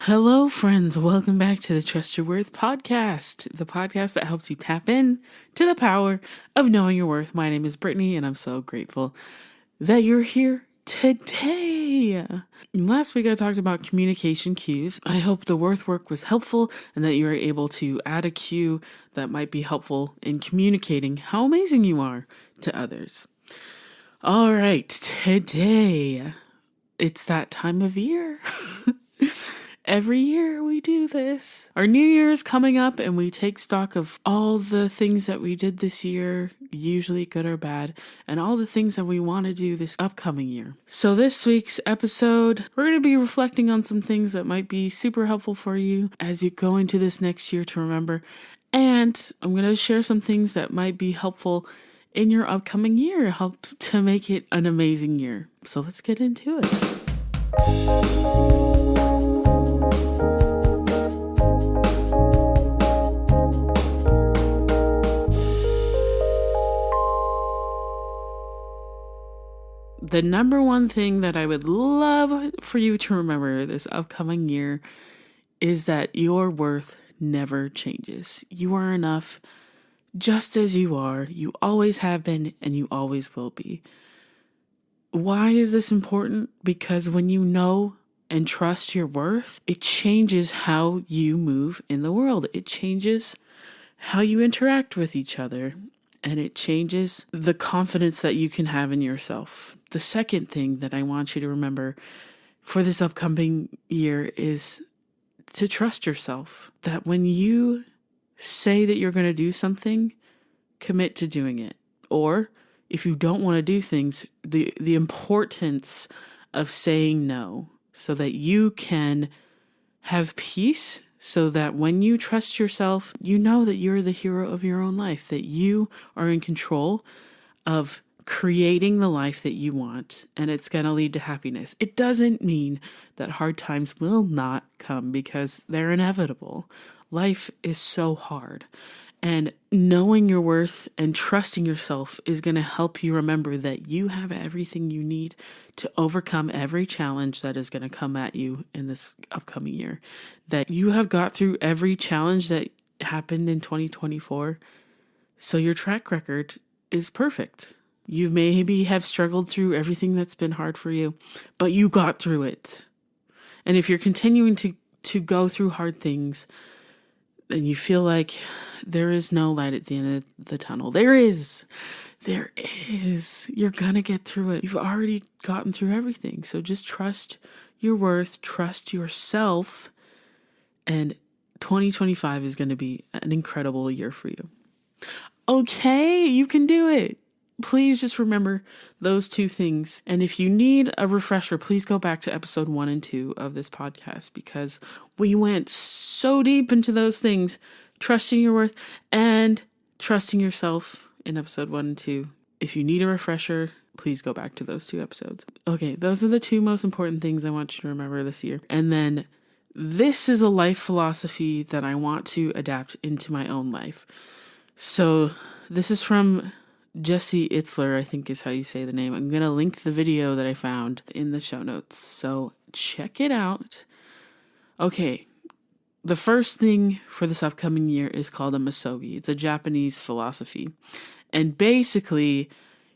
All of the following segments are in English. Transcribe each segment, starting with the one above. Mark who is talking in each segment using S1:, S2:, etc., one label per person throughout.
S1: Hello, friends. Welcome back to the Trust Your Worth podcast, the podcast that helps you tap in to the power of knowing your worth. My name is Brittany, and I'm so grateful that you're here today. Last week, I talked about communication cues. I hope the worth work was helpful and that you were able to add a cue that might be helpful in communicating how amazing you are to others. All right, today, it's that time of year. Every year we do this. Our New Year is coming up and we take stock of all the things that we did this year, usually good or bad, and all the things that we want to do this upcoming year. So this week's episode, we're going to be reflecting on some things that might be super helpful for you as you go into this next year to remember. And I'm going to share some things that might be helpful in your upcoming year, help to make it an amazing year. So let's get into it. The number one thing that I would love for you to remember this upcoming year is that your worth never changes. You are enough just as you are. You always have been and you always will be. Why is this important? Because when you know and trust your worth, it changes how you move in the world. It changes how you interact with each other. And it changes the confidence that you can have in yourself. The second thing that I want you to remember for this upcoming year is to trust yourself. That when you say that you're going to do something, commit to doing it. Or if you don't want to do things, the importance of saying no so that you can have peace. So that when you trust yourself, you know that you're the hero of your own life, that you are in control of creating the life that you want, and it's going to lead to happiness. It doesn't mean that hard times will not come because they're inevitable. Life is so hard. And knowing your worth and trusting yourself is going to help you remember that you have everything you need to overcome every challenge that is going to come at you in this upcoming year. That you have got through every challenge that happened in 2024. So your track record is perfect. You maybe have struggled through everything that's been hard for you, but you got through it. And if you're continuing to go through hard things, and you feel like there is no light at the end of the tunnel. There is. You're gonna get through it. You've already gotten through everything. So just trust your worth, trust yourself, and 2025 is gonna be an incredible year for you. Okay, you can do it. Please just remember those two things. And if you need a refresher, please go back to episode 1 and 2 of this podcast because we went so deep into those things, trusting your worth and trusting yourself in episode 1 and 2. If you need a refresher, please go back to those 2 episodes. Okay, those are the 2 most important things I want you to remember this year. And then this is a life philosophy that I want to adapt into my own life. So this is from Jesse Itzler, I think is how you say the name. I'm going to link the video that I found in the show notes. So check it out. Okay. The first thing for this upcoming year is called a Misogi. It's a Japanese philosophy. And basically,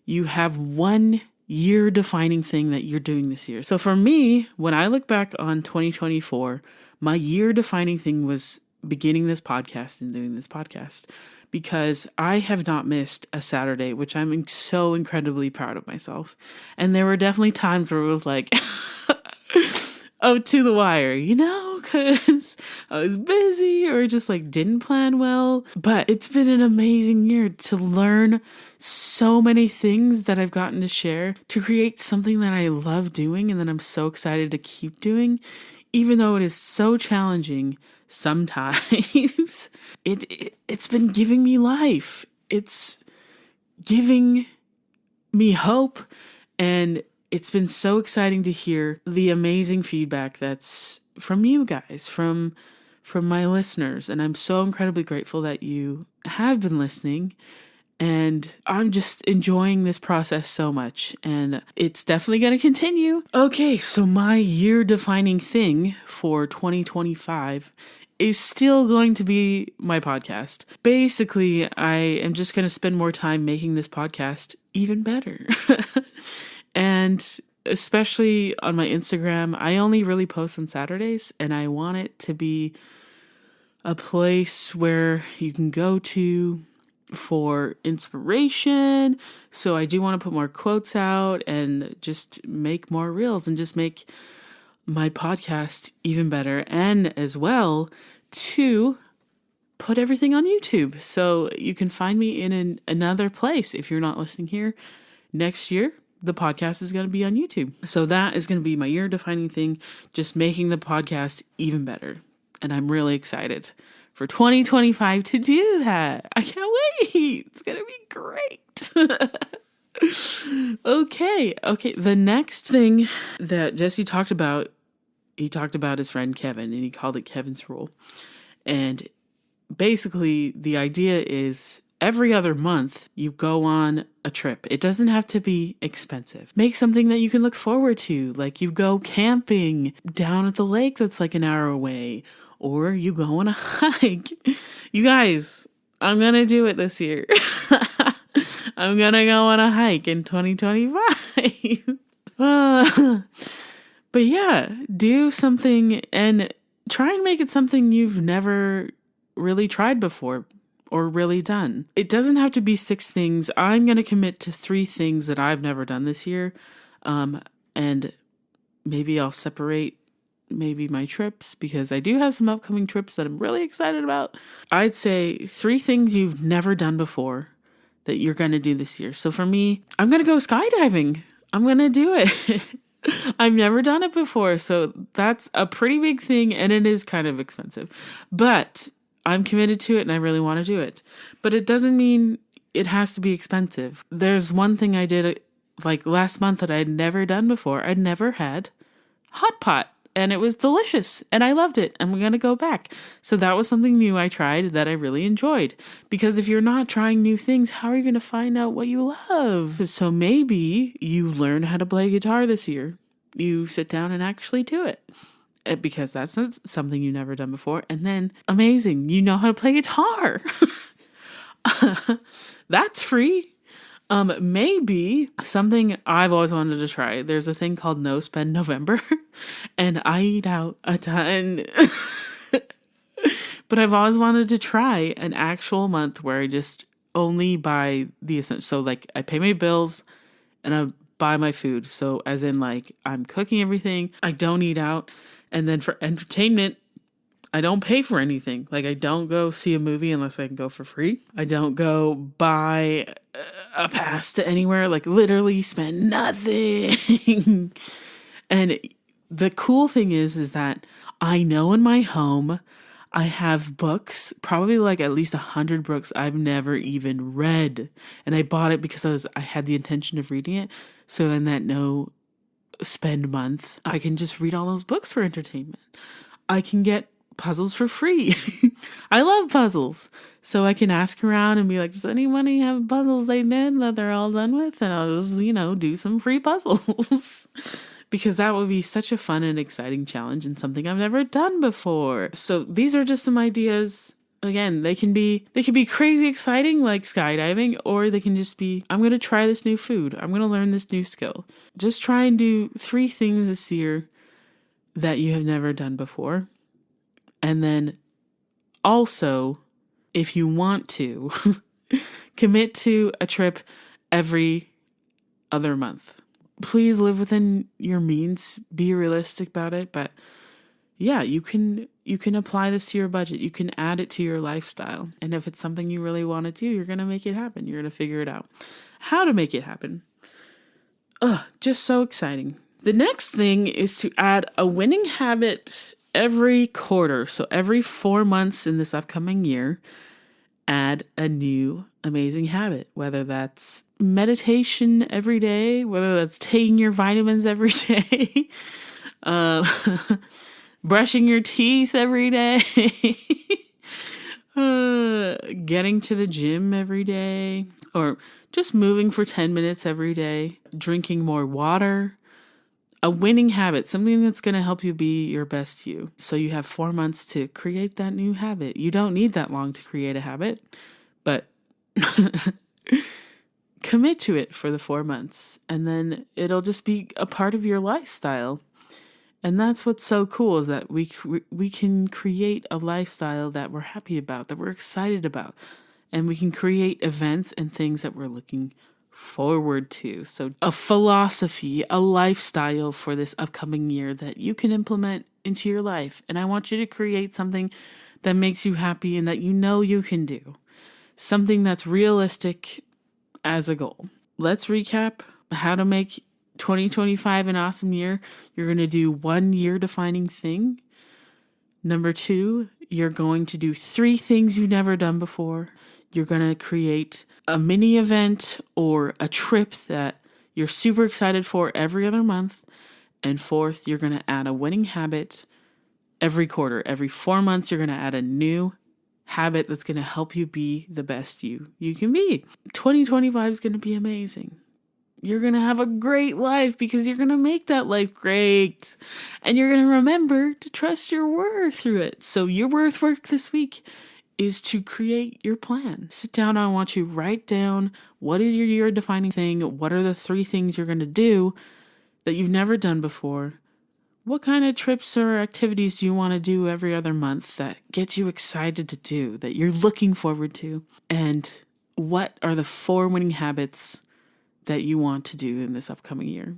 S1: you have one year defining thing that you're doing this year. So for me, when I look back on 2024, my year defining thing was beginning this podcast and doing this podcast. Because I have not missed a Saturday, which I'm so incredibly proud of myself. And there were definitely times where it was like, oh, to the wire, because I was busy or just like didn't plan well. But it's been an amazing year to learn so many things that I've gotten to share, to create something that I love doing and that I'm so excited to keep doing, even though it is so challenging. Sometimes it's been giving me life. It's giving me hope. And it's been so exciting to hear the amazing feedback that's from you guys, from my listeners. And I'm so incredibly grateful that you have been listening And I'm just enjoying this process so much, and it's definitely going to continue. Okay, so my year-defining thing for 2025 is still going to be my podcast. Basically, I am just going to spend more time making this podcast even better. And especially on my Instagram, I only really post on Saturdays, and I want it to be a place where you can go to for inspiration. So I do want to put more quotes out and just make more reels and just make my podcast even better, and as well to put everything on YouTube. So you can find me in another place. If you're not listening here, next year, the podcast is going to be on YouTube. So that is going to be my year defining thing, just making the podcast even better. And I'm really excited for 2025 to do that. I can't wait. It's going to be great. Okay. The next thing that Jesse talked about, he talked about his friend Kevin, and he called it Kevin's Rule. And basically the idea is every other month you go on a trip. It doesn't have to be expensive. Make something that you can look forward to. Like you go camping down at the lake that's like an hour away, or you go on a hike. You guys, I'm going to do it this year. I'm going to go on a hike in 2025. But yeah, do something and try and make it something you've never really tried before or really done. It doesn't have to be 6 things. I'm going to commit to 3 things that I've never done this year. And maybe I'll separate maybe my trips, because I do have some upcoming trips that I'm really excited about. I'd say 3 things you've never done before that you're going to do this year. So for me, I'm going to go skydiving. I'm going to do it. I've never done it before, so that's a pretty big thing, and it is kind of expensive. But I'm committed to it, and I really want to do it. But it doesn't mean it has to be expensive. There's one thing I did like last month that I'd never done before. I'd never had hot pot, and it was delicious, and I loved it. I'm going to go back. So that was something new I tried that I really enjoyed. Because if you're not trying new things, how are you going to find out what you love? So maybe you learn how to play guitar this year. You sit down and actually do it. Because that's something you've never done before. And then, amazing, you know how to play guitar. That's free. Maybe something I've always wanted to try. There's a thing called No Spend November, and I eat out a ton. But I've always wanted to try an actual month where I just only buy the essentials. So like I pay my bills and I buy my food. So as in like I'm cooking everything, I don't eat out. And then for entertainment, I don't pay for anything. Like I don't go see a movie unless I can go for free. I don't go buy a pass to anywhere. Like literally spend nothing. And the cool thing is that I know in my home I have books, probably like at least 100 books I've never even read. And I bought it because I had the intention of reading it. So in that no spend month, I can just read all those books for entertainment. I can get puzzles for free. I love puzzles. So I can ask around and be like, does anybody have puzzles they did that they're all done with? And I'll just, do some free puzzles. Because that would be such a fun and exciting challenge and something I've never done before. So these are just some ideas. Again, they can be crazy exciting like skydiving, or they can just be, I'm going to try this new food. I'm going to learn this new skill. Just try and do 3 things this year that you have never done before. And then also, if you want to, commit to a trip every other month. Please live within your means. Be realistic about it. But yeah, you can apply this to your budget. You can add it to your lifestyle. And if it's something you really want to do, you're going to make it happen. You're going to figure it out. How to make it happen. Just so exciting. The next thing is to add a winning habit every quarter. So every 4 months in this upcoming year, add a new amazing habit, whether that's meditation every day, whether that's taking your vitamins every day, brushing your teeth every day, getting to the gym every day. or just moving for 10 minutes every day, drinking more water, a winning habit, something that's going to help you be your best you. So you have 4 months to create that new habit. You don't need that long to create a habit, but commit to it for the 4 months, and then it'll just be a part of your lifestyle. And that's what's so cool, is that we can create a lifestyle that we're happy about, that we're excited about, and we can create events and things that we're looking forward to. So a philosophy, a lifestyle for this upcoming year that you can implement into your life. And I want you to create something that makes you happy and that you know you can do. Something that's realistic as a goal. Let's recap how to make 2025 an awesome year. You're going to do 1 year defining thing. Number 2, you're going to do 3 things you've never done before. You're going to create a mini event or a trip that you're super excited for every other month. And 4th, you're going to add a winning habit every quarter. Every 4 months, you're going to add a new habit that's going to help you be the best you can be. 2025 is going to be amazing. You're going to have a great life because you're going to make that life great. And you're going to remember to trust your worth through it. So your work this week is to create your plan. Sit down. I want you to write down, what is your year defining thing? What are the 3 things you're going to do that you've never done before? What kind of trips or activities do you want to do every other month that gets you excited to do, that you're looking forward to? And what are the 4 winning habits that you want to do in this upcoming year?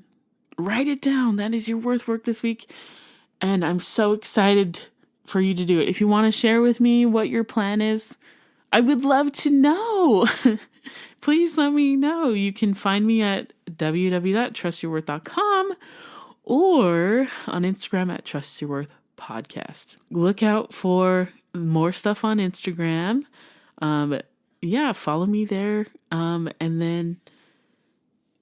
S1: Write it down. That is your work this week. And I'm so excited for you to do it. If you want to share with me what your plan is, I would love to know. Please let me know. You can find me at www.trustyourworth.com or on Instagram at trustyourworthpodcast. Look out for more stuff on Instagram. Follow me there. And then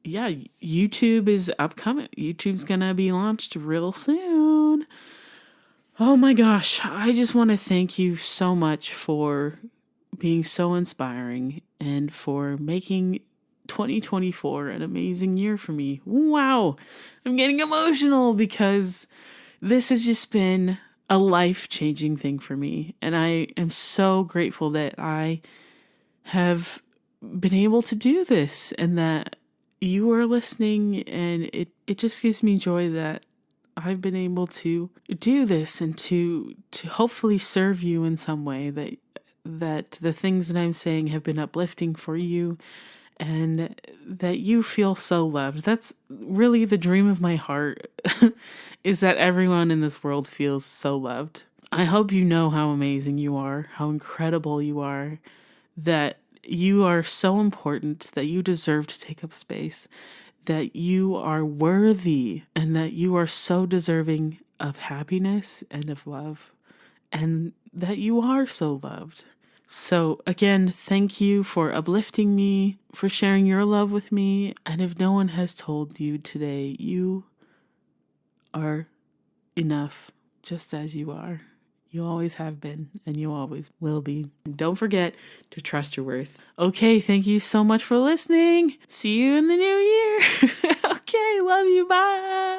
S1: YouTube is upcoming. YouTube's gonna be launched real soon. Oh my gosh, I just want to thank you so much for being so inspiring and for making 2024 an amazing year for me. Wow, I'm getting emotional because this has just been a life-changing thing for me. And I am so grateful that I have been able to do this and that you are listening, and it just gives me joy that I've been able to do this and to hopefully serve you in some way, that the things that I'm saying have been uplifting for you and that you feel so loved. That's really the dream of my heart, is that everyone in this world feels so loved. I hope you know how amazing you are, how incredible you are, that you are so important, that you deserve to take up space, that you are worthy, and that you are so deserving of happiness and of love, and that you are so loved. So again, thank you for uplifting me, for sharing your love with me. And if no one has told you today, you are enough just as you are. You always have been, and you always will be. And don't forget to trust your worth. Okay, thank you so much for listening. See you in the new year. Okay, love you. Bye.